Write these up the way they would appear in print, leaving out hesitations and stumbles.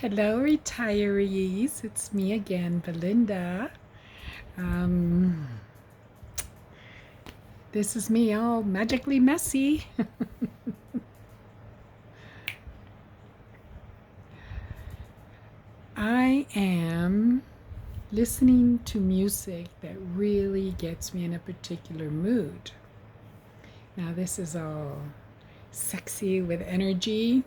Hello, retirees. It's me again, Belinda. Um, this is me all magically messy. I am listening to music that really gets me in a particular mood. Now, this is all sexy with energy.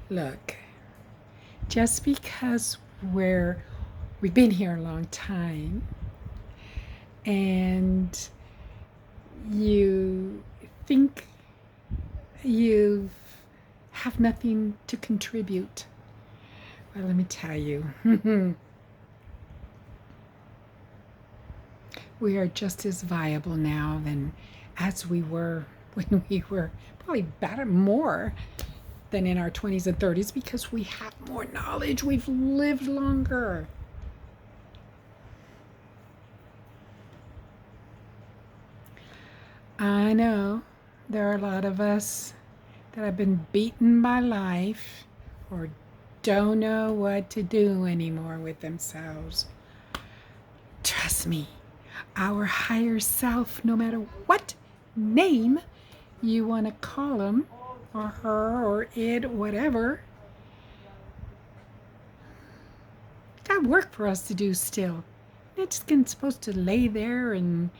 Look, just because we've been here a long time and you think you have nothing to contribute. Well, let me tell you, we are just as viable now than as we were when we were probably better, more than in our 20s and 30s because we have more knowledge. We've lived longer. I know there are a lot of us that have been beaten by life or don't know what to do anymore with themselves. Trust me, our higher self, no matter what name you want to call him or her or it, whatever, got work for us to do still. It's just supposed to lay there and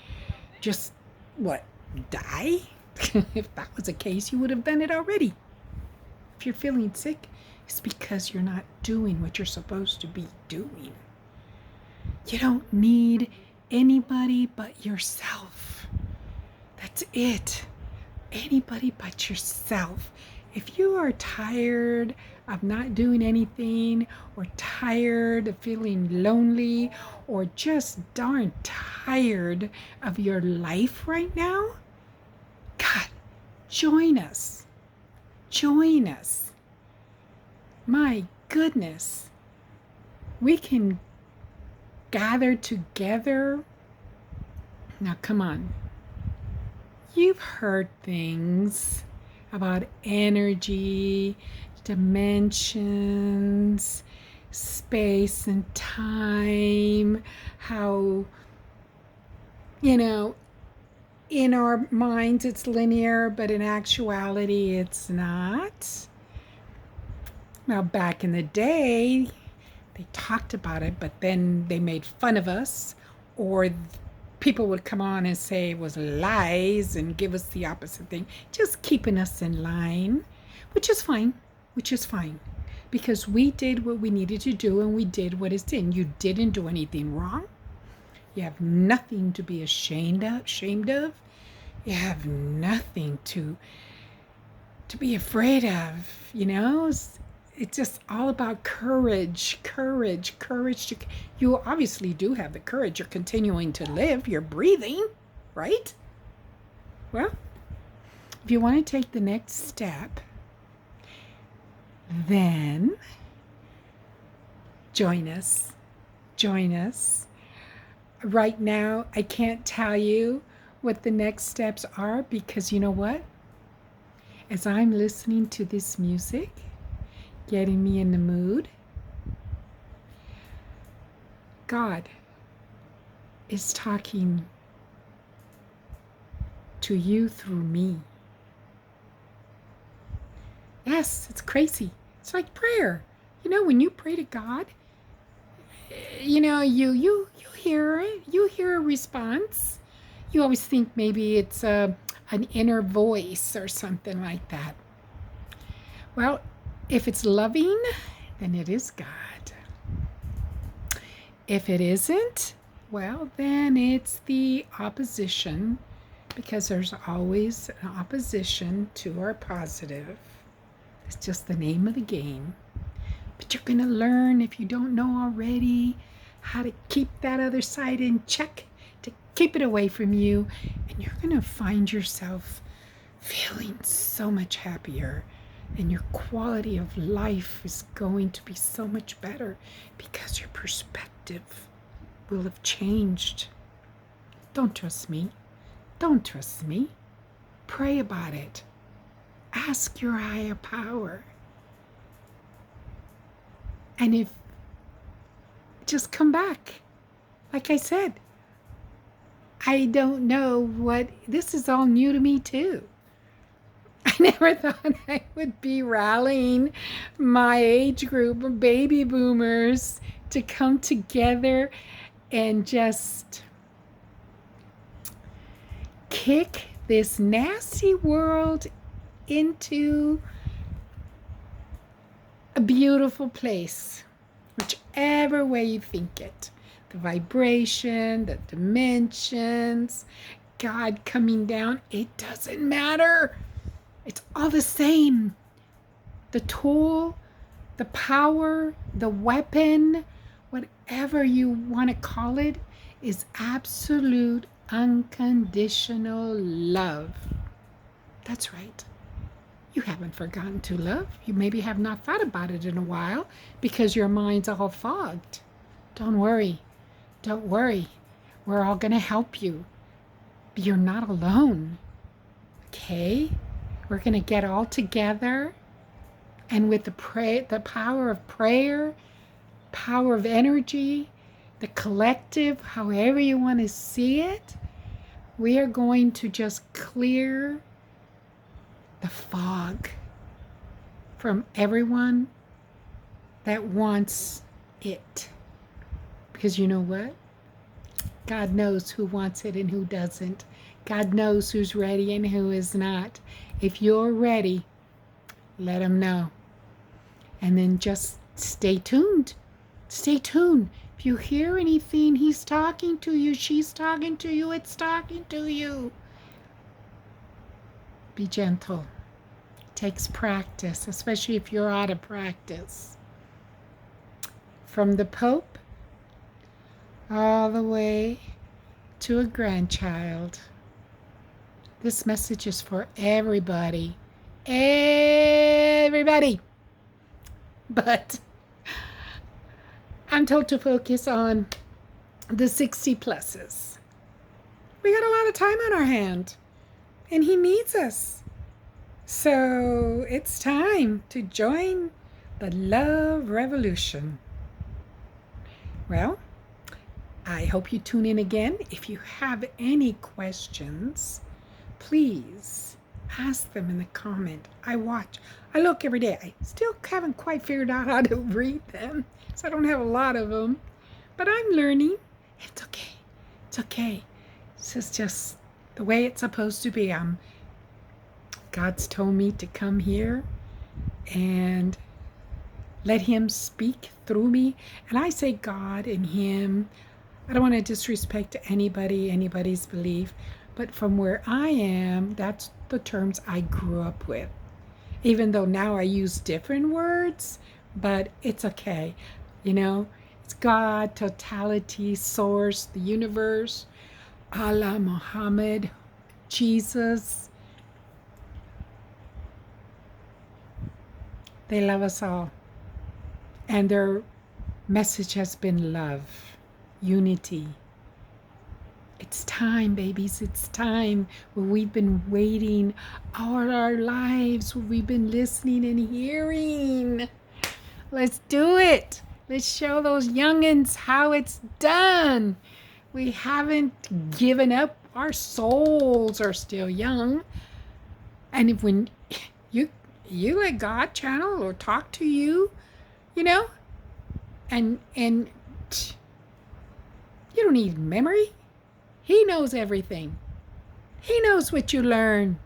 just, what, die? If that was the case, you would have done it already. If you're feeling sick, it's because you're not doing what you're supposed to be doing. You don't need anybody but yourself. That's it. Anybody but yourself. If you are tired of not doing anything, or tired of feeling lonely, or just darn tired of your life right now, God, join us. Join us. My goodness. We can gather together. Now, come on. You've heard things about energy, dimensions, space and time, how, in our minds it's linear, but in actuality it's not. Now, back in the day, they talked about it, but then they made fun of us, or people would come on and say it was lies and give us the opposite thing, just keeping us in line, which is fine, because we did what we needed to do and we did what is in. You didn't do anything wrong. You have nothing to be ashamed of. You have nothing to be afraid of, It's just all about courage. You obviously do have the courage. You're continuing to live. You're breathing, right? Well, if you want to take the next step, then join us. Right now, I can't tell you what the next steps are because you know what? As I'm listening to this music, getting me in the mood, God is talking to you through me. Yes, it's crazy. It's like prayer. When you pray to God, you hear a response. You always think maybe it's an inner voice or something like that. Well, if it's loving, then it is God. If it isn't, well, then it's the opposition, because there's always an opposition to our positive. It's just the name of the game. But you're going to learn, if you don't know already, how to keep that other side in check, to keep it away from you, and you're going to find yourself feeling so much happier, and your quality of life is going to be so much better because your perspective will have changed. Don't trust me. Pray about it. Ask your higher power. And if, just come back. Like I said, I don't know what, this is all new to me too. I never thought I would be rallying my age group of baby boomers to come together and just kick this nasty world into a beautiful place, whichever way you think it. The vibration, the dimensions, God coming down, it doesn't matter. It's all the same. The tool, the power, the weapon, whatever you want to call it, is absolute unconditional love. That's right. You haven't forgotten to love. You maybe have not thought about it in a while because your mind's all fogged. Don't worry. Don't worry. We're all going to help you. You're not alone. Okay? We're going to get all together, and with the power of prayer, power of energy, the collective, however you want to see it, we are going to just clear the fog from everyone that wants it. Because you know what? God knows who wants it and who doesn't. God knows who's ready and who is not. If you're ready, let him know. And then just stay tuned. Stay tuned. If you hear anything, he's talking to you, she's talking to you, it's talking to you. Be gentle. It takes practice, especially if you're out of practice. From the Pope all the way to a grandchild. This message is for everybody. Everybody. But I'm told to focus on the 60 pluses. We got a lot of time on our hand, and he needs us. So it's time to join the love revolution. Well, I hope you tune in again. If you have any questions, please ask them in the comment. I look every day. I still haven't quite figured out how to read them, so I don't have a lot of them, but I'm learning. It's okay. It's okay. This is just the way it's supposed to be. God's told me to come here and let him speak through me. And I say God and him. I don't want to disrespect anybody's belief, but from where I am, that's the terms I grew up with. Even though now I use different words, but it's okay. You know, it's God, totality, source, the universe, Allah, Muhammad, Jesus. They love us all. And their message has been love, unity. It's time, babies. It's time. Where we've been waiting all our lives. Where we've been listening and hearing. Let's do it. Let's show those youngins how it's done. We haven't given up. Our souls are still young. And if when you let God channel or talk to you, you know, and you don't need memory. He knows everything. He knows what you learn.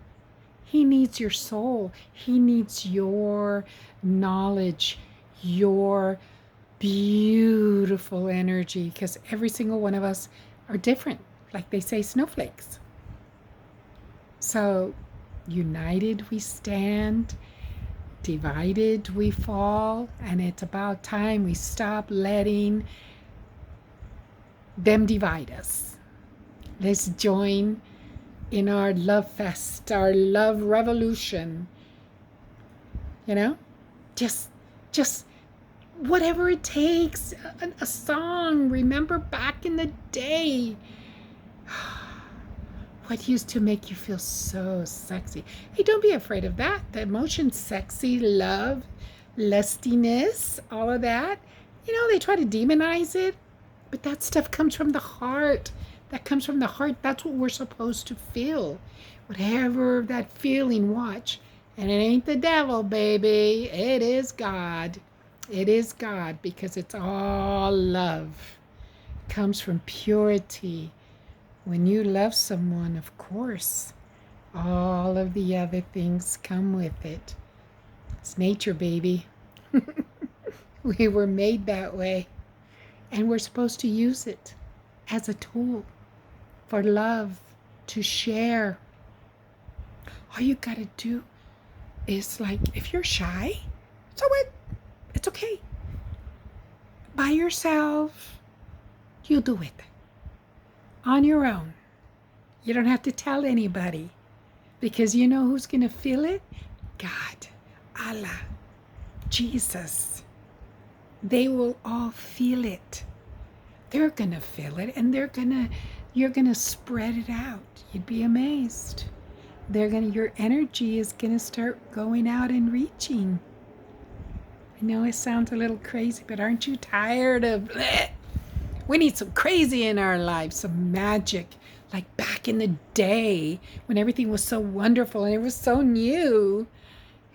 He needs your soul. He needs your knowledge, your beautiful energy, because every single one of us are different. Like they say, snowflakes. So, united we stand, divided we fall, and it's about time we stop letting them divide us. Let's join in our love fest, our love revolution. You know, just whatever it takes. A song. Remember back in the day, what used to make you feel so sexy. Hey, don't be afraid of that. The emotion sexy, love, lustiness, all of that. You know, they try to demonize it, but that stuff comes from the heart. That comes from the heart. That's what we're supposed to feel. Whatever that feeling, watch. And it ain't the devil, baby. It is God. It is God, because it's all love. It comes from purity. When you love someone, of course, all of the other things come with it. It's nature, baby. We were made that way. And we're supposed to use it as a tool for love, to share. All you got to do is, like, if you're shy, so what? It's okay. By yourself, you do it. On your own. You don't have to tell anybody, because you know who's going to feel it? God, Allah, Jesus. They will all feel it. They're going to feel it, and you're going to spread it out. You'd be amazed. Your energy is going to start going out and reaching. I know it sounds a little crazy, but aren't you tired of bleh? We need some crazy in our lives, some magic, like back in the day when everything was so wonderful and it was so new.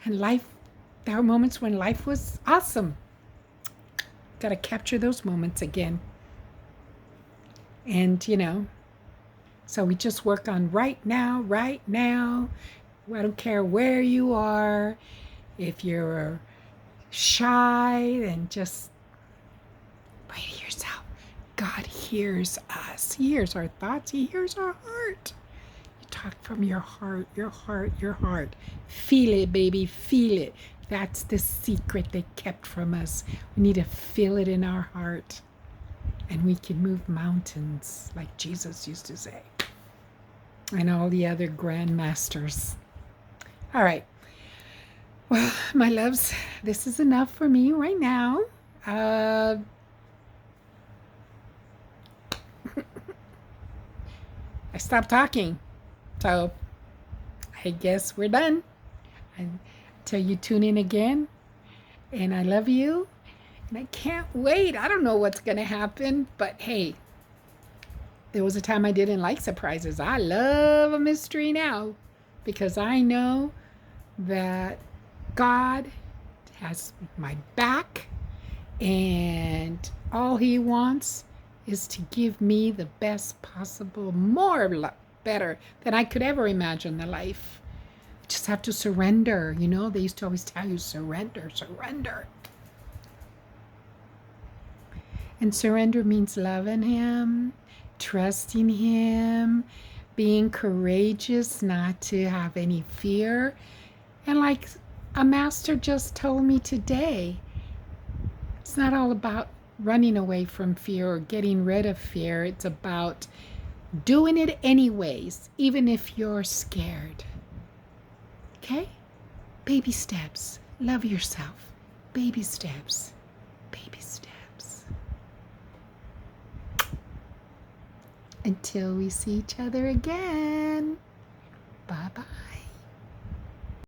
And there were moments when life was awesome. Got to capture those moments again. And, so we just work on right now. I don't care where you are. If you're shy, then just pray to yourself. God hears us. He hears our thoughts. He hears our heart. You talk from your heart, your heart, your heart. Feel it, baby. Feel it. That's the secret they kept from us. We need to feel it in our heart. And we can move mountains, like Jesus used to say. And all the other grandmasters. All right. Well, my loves, this is enough for me right now. I stopped talking. So I guess we're done. Until you tune in again. And I love you. And I can't wait. I don't know what's going to happen. But hey, there was a time I didn't like surprises. I love a mystery now. Because I know that God has my back. And all He wants is to give me the best possible, better than I could ever imagine the life. You just have to surrender. They used to always tell you, surrender, surrender. And surrender means loving Him, trusting Him, being courageous, not to have any fear. And like a master just told me today, it's not all about running away from fear or getting rid of fear. It's about doing it anyways, even if you're scared. Okay? Baby steps. Love yourself. Baby steps. Baby steps. Until we see each other again. Bye-bye.